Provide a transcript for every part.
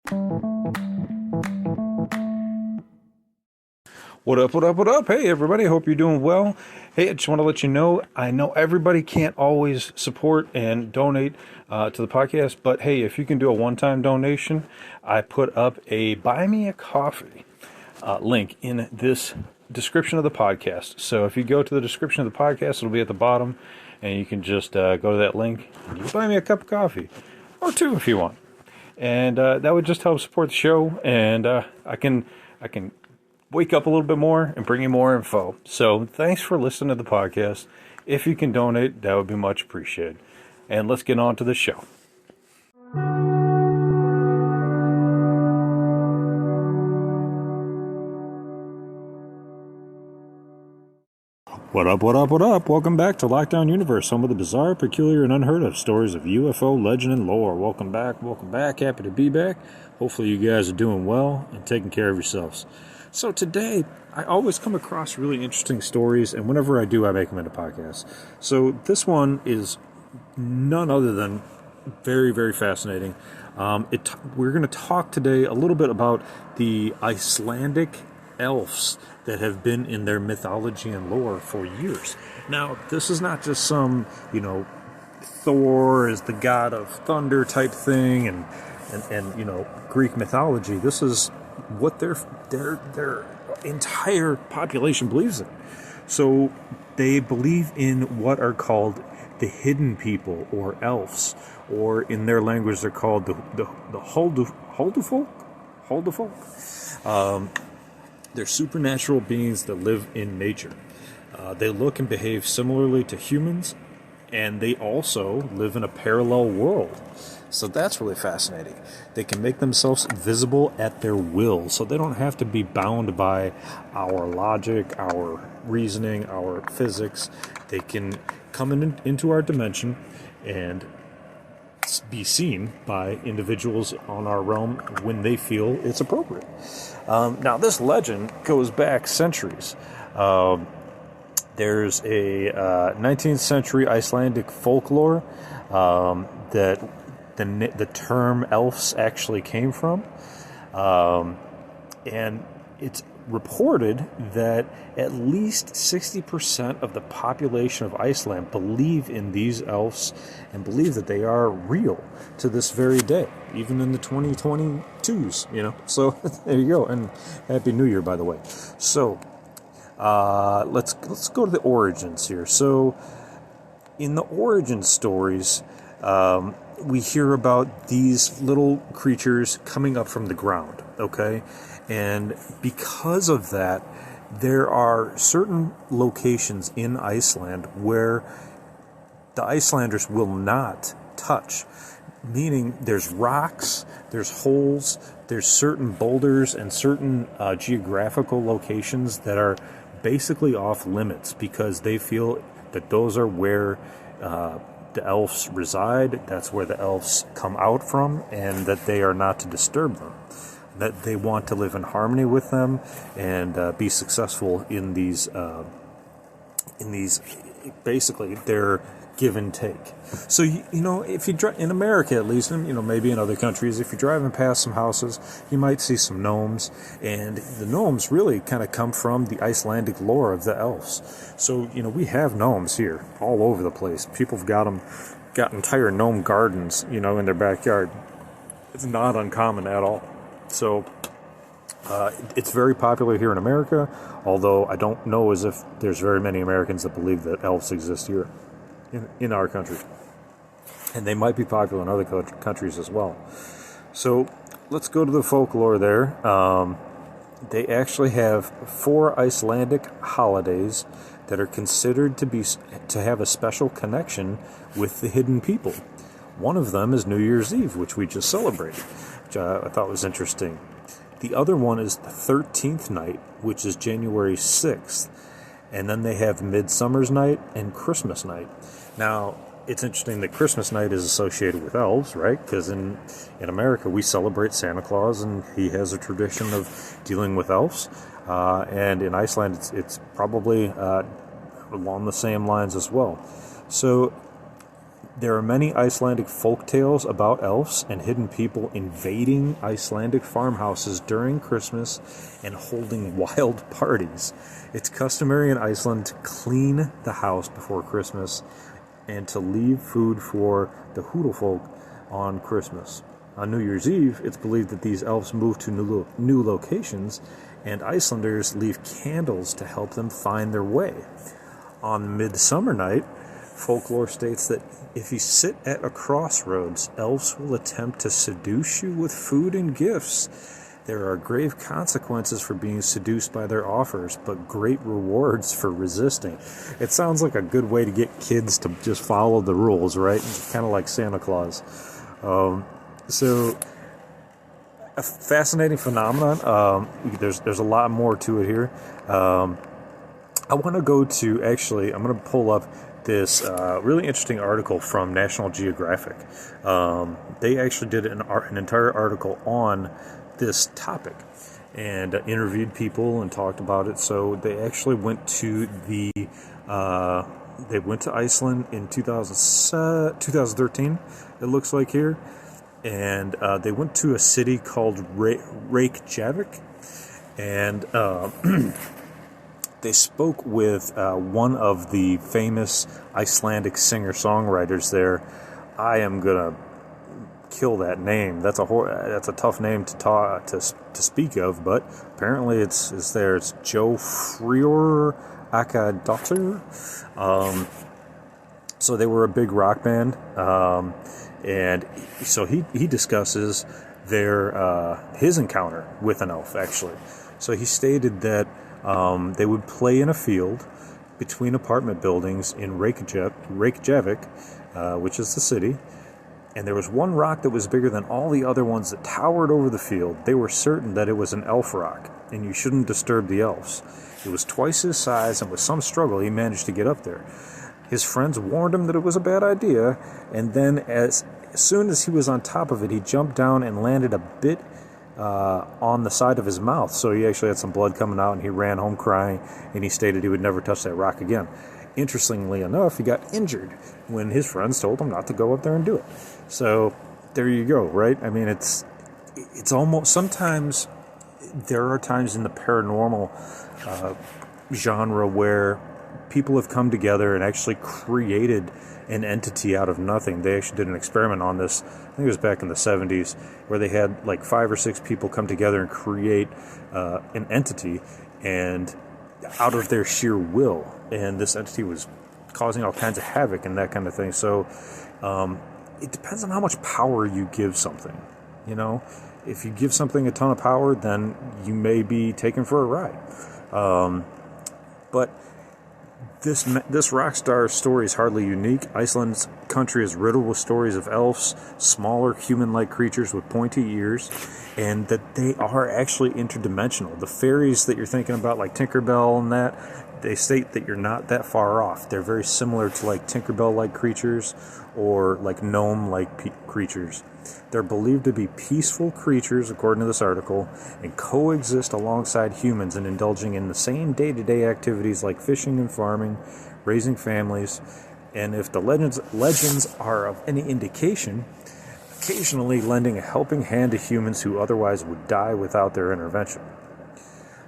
What up, what up, what up? Hey, everybody, hope you're doing well. Hey, I just want to let you know, I know everybody can't always support and donate to the podcast, but hey, if you can do a one-time donation, I put up a Buy Me a Coffee link in this description of the podcast. So if you go to the description of the podcast, it'll be at the bottom, and you can just go to that link, and you can buy me a cup of coffee, or two if you want. And that would just help support the show, and I can wake up a little bit more and bring you more info. So thanks for listening to the podcast. If you can donate, that would be much appreciated. And let's get on to the show. What up, what up, what up? Welcome back to Lockdown Universe, home of the bizarre, peculiar, and unheard of stories of UFO legend and lore. Welcome back. Happy to be back. Hopefully you guys are doing well and taking care of yourselves. So today, I always come across really interesting stories, and whenever I do, I make them into podcasts. So this one is none other than very, very fascinating. We're going to talk today a little bit about the Icelandic elves that have been in their mythology and lore for years. Now, this is not just some, Thor is the god of thunder type thing, and Greek mythology. This is what their entire population believes in. So they believe in what are called the hidden people, or elves, or in their language they're called the Huldufolk. They're supernatural beings that live in nature. They look and behave similarly to humans, and they also live in a parallel world. So that's really fascinating. They can make themselves visible at their will, so they don't have to be bound by our logic, our reasoning, our physics. They can come into our dimension and be seen by individuals on our realm when they feel it's appropriate. Now, this legend goes back centuries. There's a 19th century Icelandic folklore that the term elves actually came from. And it's reported that at least 60% of the population of Iceland believe in these elves and believe that they are real to this very day, even in the 2022s, So there you go, and Happy New Year, by the way. So let's go to the origins here. So in the origin stories, we hear about these little creatures coming up from the ground, okay? And because of that, there are certain locations in Iceland where the Icelanders will not touch, meaning there's rocks, there's holes, there's certain boulders and certain geographical locations that are basically off limits because they feel that those are where the elves reside, that's where the elves come out from, and that they are not to disturb them. That they want to live in harmony with them and be successful in these basically their give and take. So if you drive in America, at least, and maybe in other countries, if you're driving past some houses, you might see some gnomes, and the gnomes really kind of come from the Icelandic lore of the elves. So we have gnomes here all over the place. People have got entire gnome gardens, in their backyard. It's not uncommon at all. So it's very popular here in America, although I don't know as if there's very many Americans that believe that elves exist here in our country. And they might be popular in other countries as well. So let's go to the folklore there. They actually have 4 Icelandic holidays that are considered to have a special connection with the hidden people. One of them is New Year's Eve, which we just celebrated, which I thought was interesting. The other one is the 13th night, which is January 6th. And then they have Midsummer's Night and Christmas Night. Now, it's interesting that Christmas night is associated with elves, right? Because in America, we celebrate Santa Claus, and he has a tradition of dealing with elves. And in Iceland, it's probably along the same lines as well. So There are many Icelandic folk tales about elves and hidden people invading Icelandic farmhouses during Christmas and holding wild parties. It's customary in Iceland to clean the house before Christmas and to leave food for the Huldufólk on Christmas. On New Year's Eve, it's believed that these elves move to new locations, and Icelanders leave candles to help them find their way. On Midsummer Night, folklore states that if you sit at a crossroads, elves will attempt to seduce you with food and gifts. There are grave consequences for being seduced by their offers, but great rewards for resisting. It sounds like a good way to get kids to just follow the rules, right? Kind of like Santa Claus. So, a fascinating phenomenon. There's a lot more to it here. I want to go to, actually, I'm going to pull up this really interesting article from National Geographic. They actually did an entire article on this topic and interviewed people and talked about it. So they actually went to Iceland in 2013, it looks like here, and they went to a city called Reykjavik, and they spoke with one of the famous Icelandic singer-songwriters there. I am gonna kill that name. That's a tough name to speak of, but apparently it's there. It's Joe Frior Akadottir. So they were a big rock band, and so he discusses his encounter with an elf, actually. So he stated that they would play in a field between apartment buildings in Reykjavik, which is the city. And there was one rock that was bigger than all the other ones that towered over the field. They were certain that it was an elf rock, and you shouldn't disturb the elves. It was twice his size, and with some struggle, he managed to get up there. His friends warned him that it was a bad idea, and then as soon as he was on top of it, he jumped down and landed a bit on the side of his mouth. So he actually had some blood coming out, and he ran home crying, and he stated he would never touch that rock again. Interestingly enough, he got injured when his friends told him not to go up there and do it. So there you go, right? I mean, it's almost, sometimes there are times in the paranormal genre where people have come together and actually created an entity out of nothing. They actually did an experiment on this, I think it was back in the 70s, where they had like 5 or 6 people come together and create an entity, and out of their sheer will, and this entity was causing all kinds of havoc and that kind of thing. So it depends on how much power you give something. You know, if you give something a ton of power, then you may be taken for a ride. But this rock star story is hardly unique. Iceland's country is riddled with stories of elves, smaller human-like creatures with pointy ears, and that they are actually interdimensional. The fairies that you're thinking about, like Tinkerbell and that, they state that you're not that far off. They're very similar to like Tinkerbell-like creatures or like gnome-like creatures. They're believed to be peaceful creatures, according to this article, and coexist alongside humans and indulging in the same day-to-day activities like fishing and farming, raising families, and if the legends are of any indication, occasionally lending a helping hand to humans who otherwise would die without their intervention.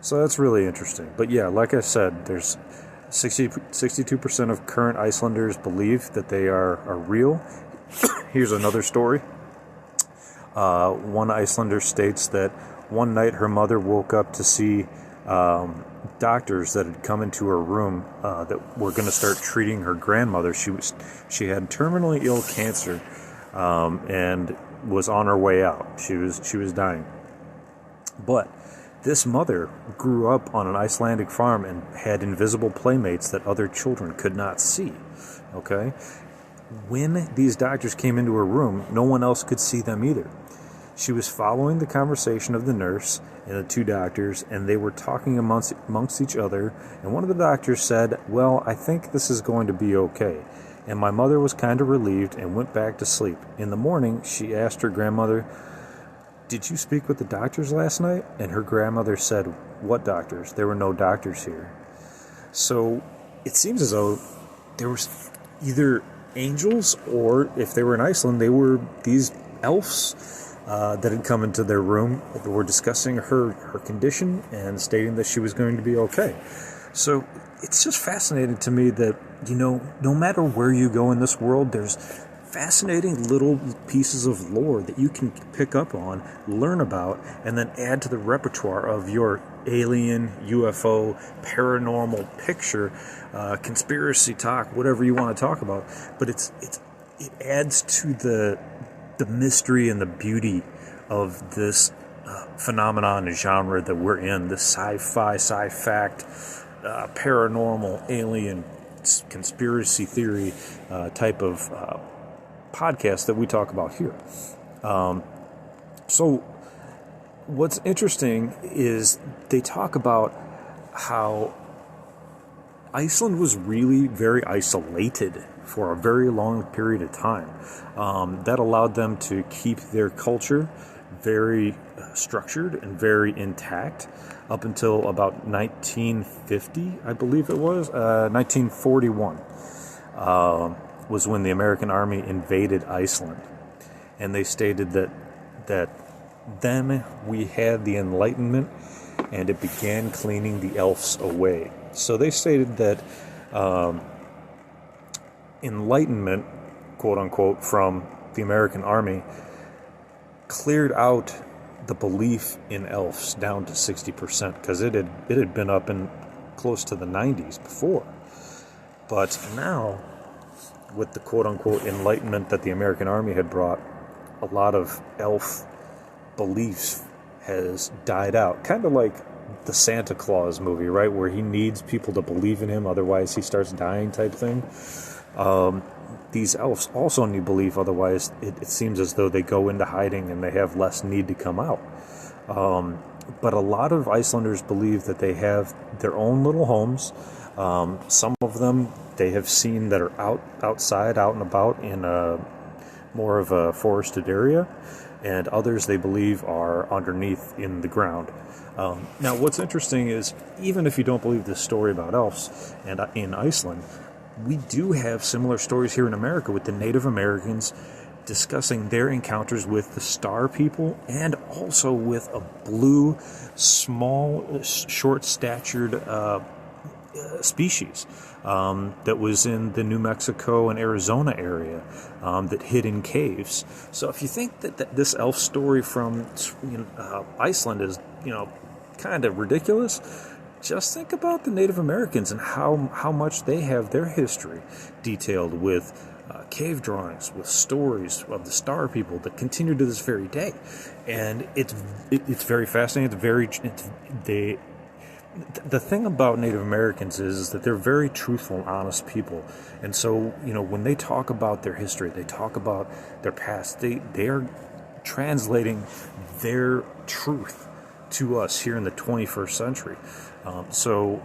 So that's really interesting. But yeah, like I said, there's 62% of current Icelanders believe that they are real. Here's another story. One Icelander states that one night her mother woke up to see doctors that had come into her room that were going to start treating her grandmother. She had terminally ill cancer and was on her way out. She was dying. But this mother grew up on an Icelandic farm and had invisible playmates that other children could not see. Okay? When these doctors came into her room, no one else could see them either. She was following the conversation of the nurse and the 2 doctors, and they were talking amongst each other, and one of the doctors said, "Well, I think this is going to be okay." And my mother was kind of relieved and went back to sleep. In the morning, she asked her grandmother, "Did you speak with the doctors last night?" And her grandmother said, "What doctors? There were no doctors here." So it seems as though there was either angels, or if they were in Iceland, they were these elves that had come into their room. They were discussing her condition and stating that she was going to be okay. So it's just fascinating to me that, no matter where you go in this world, there's fascinating little pieces of lore that you can pick up on, learn about, and then add to the repertoire of your alien, UFO, paranormal picture, conspiracy talk, whatever you want to talk about. But it adds to the mystery and the beauty of this phenomenon and genre that we're in, this sci-fi, sci-fact, paranormal, alien, conspiracy theory type of podcast that we talk about here. So what's interesting is they talk about how Iceland was really very isolated for a very long period of time. That allowed them to keep their culture very structured and very intact up until about 1950, I believe it was, 1941. Was when the American Army invaded Iceland. And they stated that then we had the Enlightenment and it began cleaning the elves away. So they stated that Enlightenment, quote unquote, from the American Army cleared out the belief in elves down to 60%, because it had been up in close to the 90s before. But now, with the quote-unquote enlightenment that the American Army had brought, a lot of elf beliefs has died out. Kind of like the Santa Claus movie, right? Where he needs people to believe in him, otherwise he starts dying type thing. These elves also need belief, otherwise it seems as though they go into hiding and they have less need to come out. But a lot of Icelanders believe that they have their own little homes. Some of them they have seen that are outside, out and about in more of a forested area, and others they believe are underneath in the ground. Now, what's interesting is, even if you don't believe this story about elves and in Iceland, we do have similar stories here in America with the Native Americans discussing their encounters with the star people, and also with a blue, small, short-statured species that was in the New Mexico and Arizona area that hid in caves. So if you think that this elf story from Iceland is kind of ridiculous, just think about the Native Americans and how much they have their history detailed with cave drawings, with stories of the star people that continue to this very day. And it's very fascinating. The thing about Native Americans is that they're very truthful and honest people. And so, when they talk about their history, they talk about their past, they are translating their truth to us here in the 21st century. So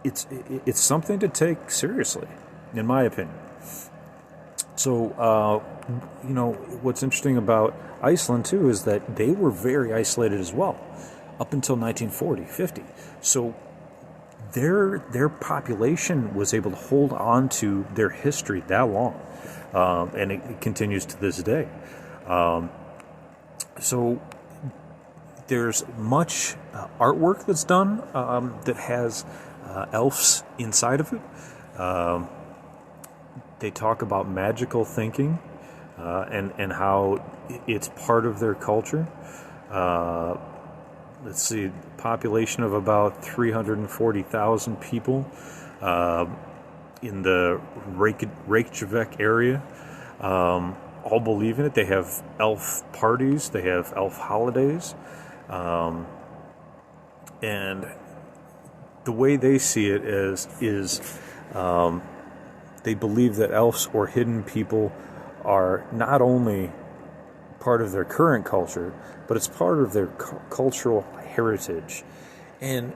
it's something to take seriously, in my opinion. So, what's interesting about Iceland, too, is that they were very isolated as well, up until 1940, 50. So their population was able to hold on to their history that long, and it continues to this day. So there's much artwork that's done that has elves inside of it. They talk about magical thinking and how it's part of their culture. Let's see, population of about 340,000 people in the Reykjavik area. All believe in it. They have elf parties. They have elf holidays. And the way they see it is they believe that elves or hidden people are not only part of their current culture, but it's part of their cultural heritage. And,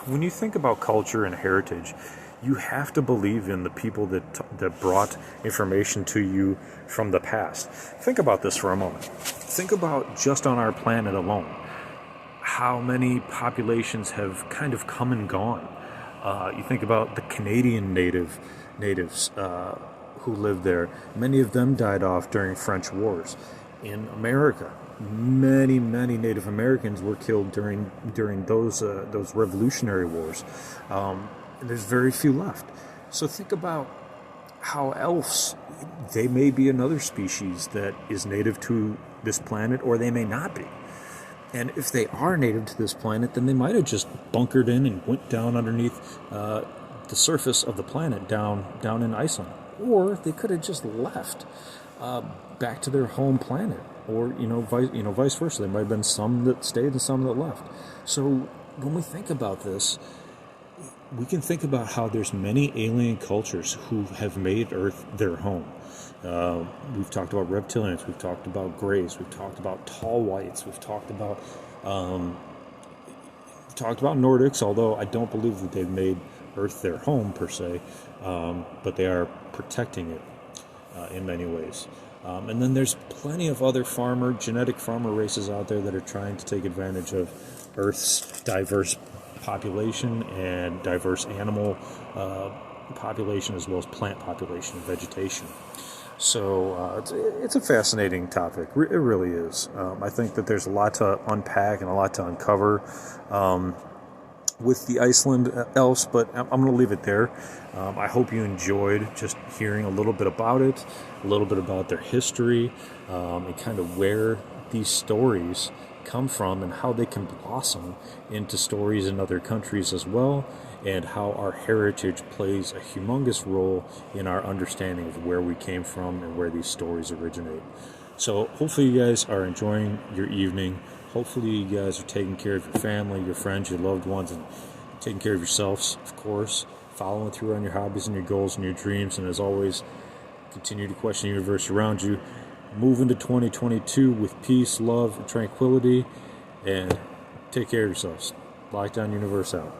when you think about culture and heritage, you have to believe in the people that brought information to you from the past. Think about this for a moment. Think about just on our planet alone, how many populations have kind of come and gone. You think about the Canadian natives who lived there. Many of them died off during French wars. In America, many Native Americans were killed during those Revolutionary Wars. There's very few left. So think about how elves, they may be another species that is native to this planet, or they may not be. And if they are native to this planet, then they might have just bunkered in and went down underneath the surface of the planet down in Iceland. Or they could have just left back to their home planet, or vice versa. There might have been some that stayed and some that left. So when we think about this, we can think about how there's many alien cultures who have made Earth their home. We've talked about reptilians, we've talked about greys, we've talked about tall whites, we've talked about Nordics, although I don't believe that they've made Earth their home per se, but they are protecting it in many ways. And then there's plenty of other genetic farmer races out there that are trying to take advantage of Earth's diverse population and diverse animal population, as well as plant population and vegetation. So it's a fascinating topic. It really is. I think that there's a lot to unpack and a lot to uncover with the Iceland elves, but I'm going to leave it there. I hope you enjoyed just hearing a little bit about it, a little bit about their history, and kind of where these stories come from and how they can blossom into stories in other countries as well, and how our heritage plays a humongous role in our understanding of where we came from and where these stories originate. So hopefully you guys are enjoying your evening. Hopefully you guys are taking care of your family, your friends, your loved ones, and taking care of yourselves, of course, following through on your hobbies and your goals and your dreams, and as always, continue to question the universe around you. Move into 2022 with peace, love, and tranquility, and take care of yourselves. Lockdown Universe out.